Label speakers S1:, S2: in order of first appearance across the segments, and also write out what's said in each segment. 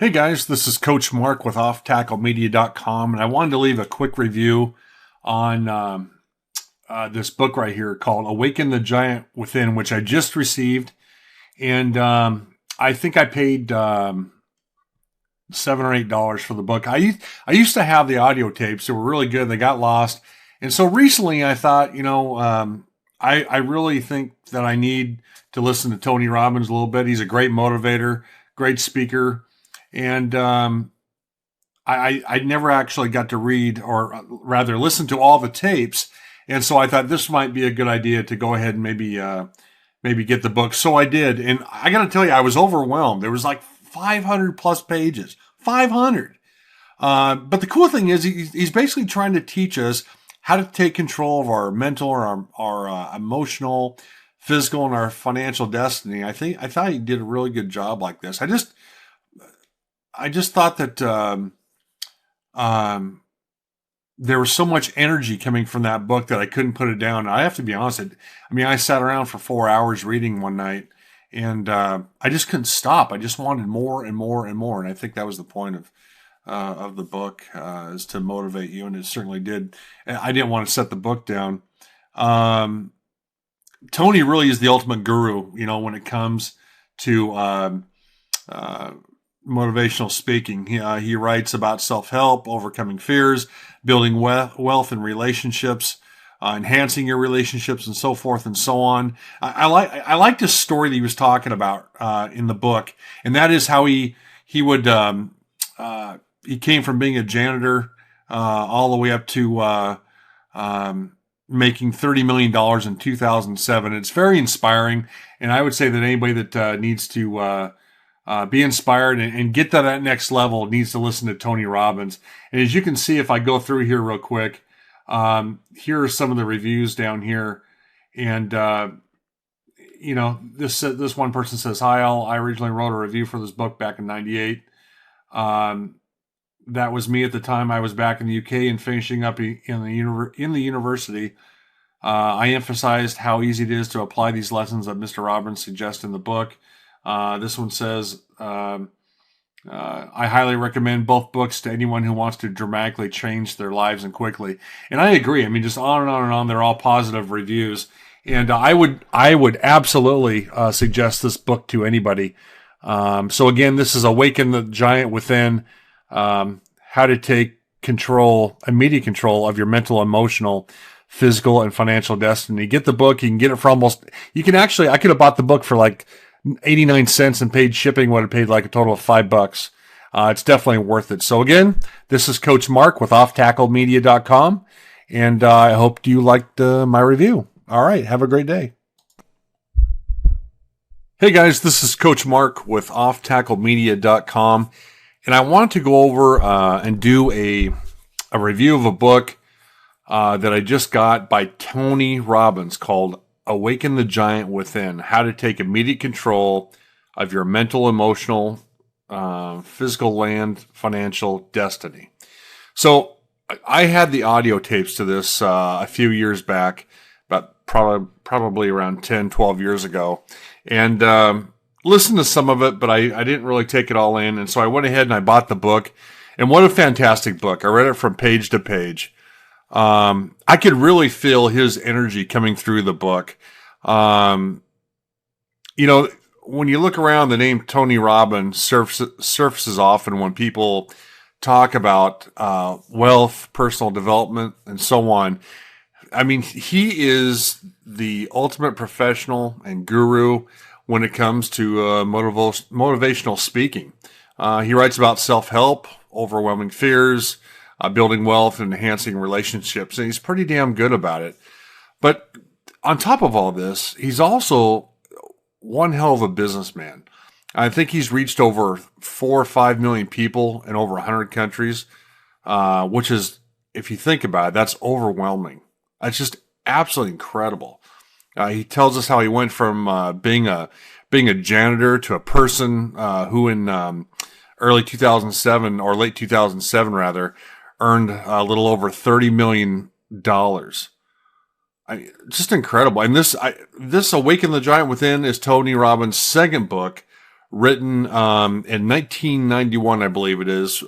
S1: Hey guys, this is Coach Mark with offtacklemedia.com, and I wanted to leave a quick review on this book right here called Awaken the Giant Within, which I just received. And I think I paid $7 or $8 for the book. I used to have the audio tapes. They were really good. They got lost. And so recently I thought, I really think that I need to listen to Tony Robbins a little bit. He's a great motivator, great speaker. And I never actually got to read, or rather listen to all the tapes. And so I thought this might be a good idea to go ahead and maybe get the book. So I did. And I got to tell you, I was overwhelmed. There was like 500 plus pages, 500. But the cool thing is he's basically trying to teach us how to take control of our mental or our emotional, physical, and our financial destiny. I thought he did a really good job like this. I just thought that there was so much energy coming from that book that I couldn't put it down. I have to be honest. I sat around for 4 hours reading one night, and I just couldn't stop. I just wanted more and more and more. And I think that was the point of the book, is to motivate you, and it certainly did. I didn't want to set the book down. Tony really is the ultimate guru, when it comes to motivational speaking. He writes about self-help, overcoming fears, building wealth and relationships, enhancing your relationships, and so forth and so on. I like this story that he was talking about in the book, and that is how he came from being a janitor all the way up to making $30 million in 2007. It's very inspiring, and I would say that anybody that needs to be inspired and get to that next level needs to listen to Tony Robbins. And as you can see, if I go through here real quick, here are some of the reviews down here. And, this one person says, "Hi, I originally wrote a review for this book back in 98. That was me at the time. I was back in the UK and finishing up in the university. I emphasized how easy it is to apply these lessons that Mr. Robbins suggests in the book. This one says, I highly recommend both books to anyone who wants to dramatically change their lives and quickly." And I agree. Just on and on and on. They're all positive reviews. And I would absolutely suggest this book to anybody. So again, this is Awaken the Giant Within, how to take immediate control of your mental, emotional, physical, and financial destiny. Get the book. You can get it for I could have bought the book for like 89 cents, and paid shipping would have paid like a total of $5. It's definitely worth it. So again, this is Coach Mark with offtacklemedia.com, and I hope you liked my review. All right. Have a great day. Hey guys, this is Coach Mark with offtacklemedia.com, and I wanted to go over and do a review of a book that I just got by Tony Robbins called Awaken the Giant Within, how to take immediate control of your mental, emotional, physical, and financial destiny. So I had the audio tapes to this a few years back, about probably around 10, 12 years ago, and listened to some of it, but I didn't really take it all in. And so I went ahead and I bought the book, and what a fantastic book. I read it from page to page. I could really feel his energy coming through the book. When you look around, the name Tony Robbins surfaces often when people talk about wealth, personal development, and so on. He is the ultimate professional and guru when it comes to motivational speaking. He writes about self-help, overwhelming fears, building wealth, and enhancing relationships. And he's pretty damn good about it. But on top of all this, he's also one hell of a businessman. I think he's reached over 4 or 5 million people in over 100 countries, which is, if you think about it, that's overwhelming. It's just absolutely incredible. He tells us how he went from being a janitor to a person who in early 2007, or late 2007 rather, earned a little over $30 million. Just incredible. And this Awaken the Giant Within is Tony Robbins' second book, written in 1991, I believe it is,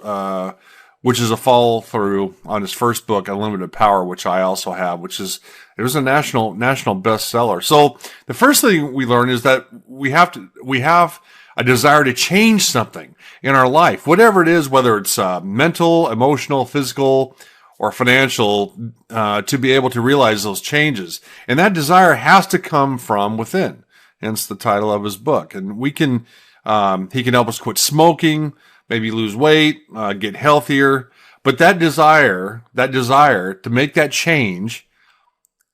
S1: which is a follow through on his first book, Unlimited Power, which I also have, it was a national bestseller. So the first thing we learn is that we have a desire to change something in our life, whatever it is, whether it's mental, emotional, physical, or financial, to be able to realize those changes. And that desire has to come from within. Hence the title of his book. And he can help us quit smoking, maybe lose weight, get healthier. But that desire to make that change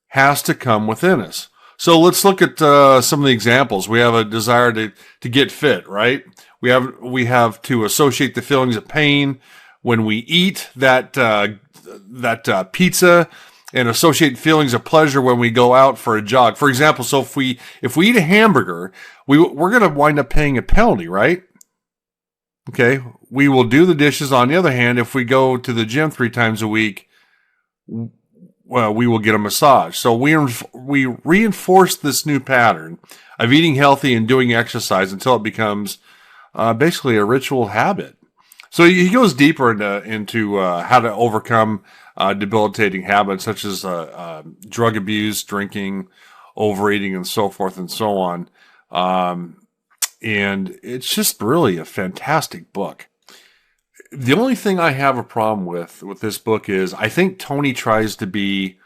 S1: has to come within us. So let's look at some of the examples. We have a desire to get fit, right? We have to associate the feelings of pain when we eat that pizza, and associate feelings of pleasure when we go out for a jog. For example, so if we eat a hamburger, we're going to wind up paying a penalty, right? Okay, we will do the dishes. On the other hand, if we go to the gym 3 times a week, well, we will get a massage. So we reinforce this new pattern of eating healthy and doing exercise until it becomes basically a ritual habit. So he goes deeper into how to overcome debilitating habits such as drug abuse, drinking, overeating, and so forth and so on. And it's just really a fantastic book. The only thing I have a problem with this book is I think Tony tries to be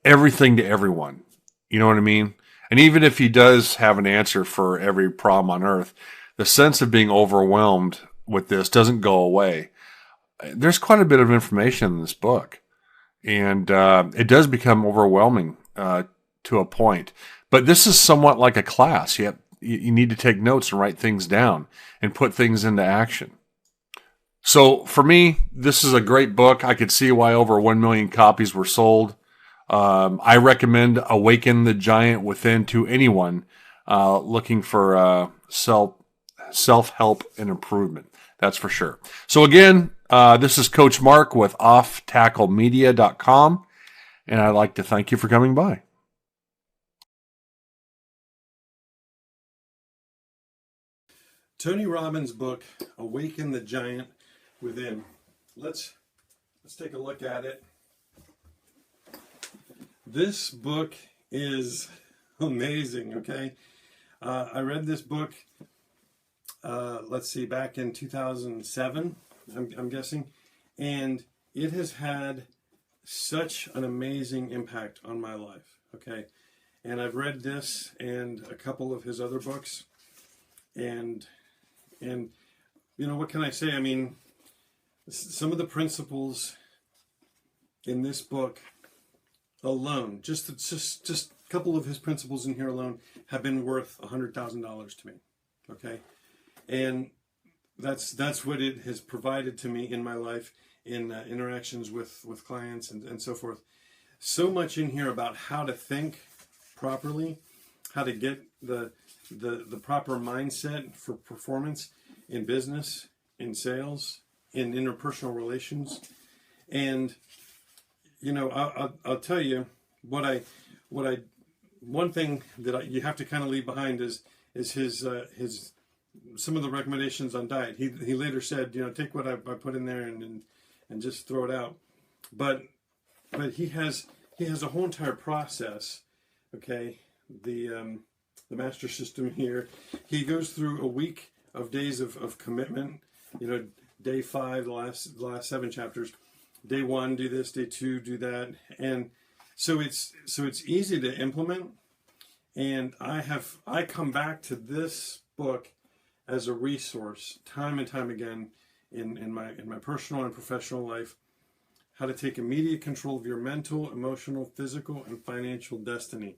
S1: everything to everyone. You know what I mean? And even if he does have an answer for every problem on earth, the sense of being overwhelmed with this doesn't go away. There's quite a bit of information in this book, and it does become overwhelming to a point. But this is somewhat like a class. You need to take notes and write things down and put things into action. So for me, this is a great book. I could see why over 1 million copies were sold. I recommend Awaken the Giant Within to anyone looking for self-help and improvement. That's for sure. So again, this is Coach Mark with offtacklemedia.com, and I'd like to thank you for coming by.
S2: Tony Robbins' book, Awaken the Giant Within. Let's take a look at it. This book is amazing, okay? I read this book, back in 2007, I'm guessing, and it has had such an amazing impact on my life, okay? And I've read this and a couple of his other books, and you know, what can I say? I mean, some of the principles in this book alone, just a couple of his principles in here alone have been worth $100,000 to me. Okay, and that's what it has provided to me in my life, in interactions with clients and so forth. So much in here about how to think properly, how to get the proper mindset for performance in business, in sales, in interpersonal relations. And you know, I'll tell you one thing that you have to kind of leave behind is his some of the recommendations on diet. He later said, you know, take what I put in there and just throw it out. But he has a whole entire process. Okay, the master system here. He goes through a week of days of commitment. You know, day 5, the last 7 chapters. Day 1, do this. Day 2, do that. And so it's easy to implement. And I come back to this book as a resource time and time again in my personal and professional life. How to take immediate control of your mental, emotional, physical, and financial destiny.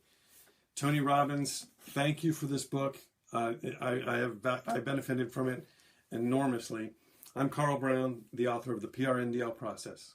S2: Tony Robbins, thank you for this book. I benefited from it enormously. I'm Carl Brown, the author of the PRNDL Process.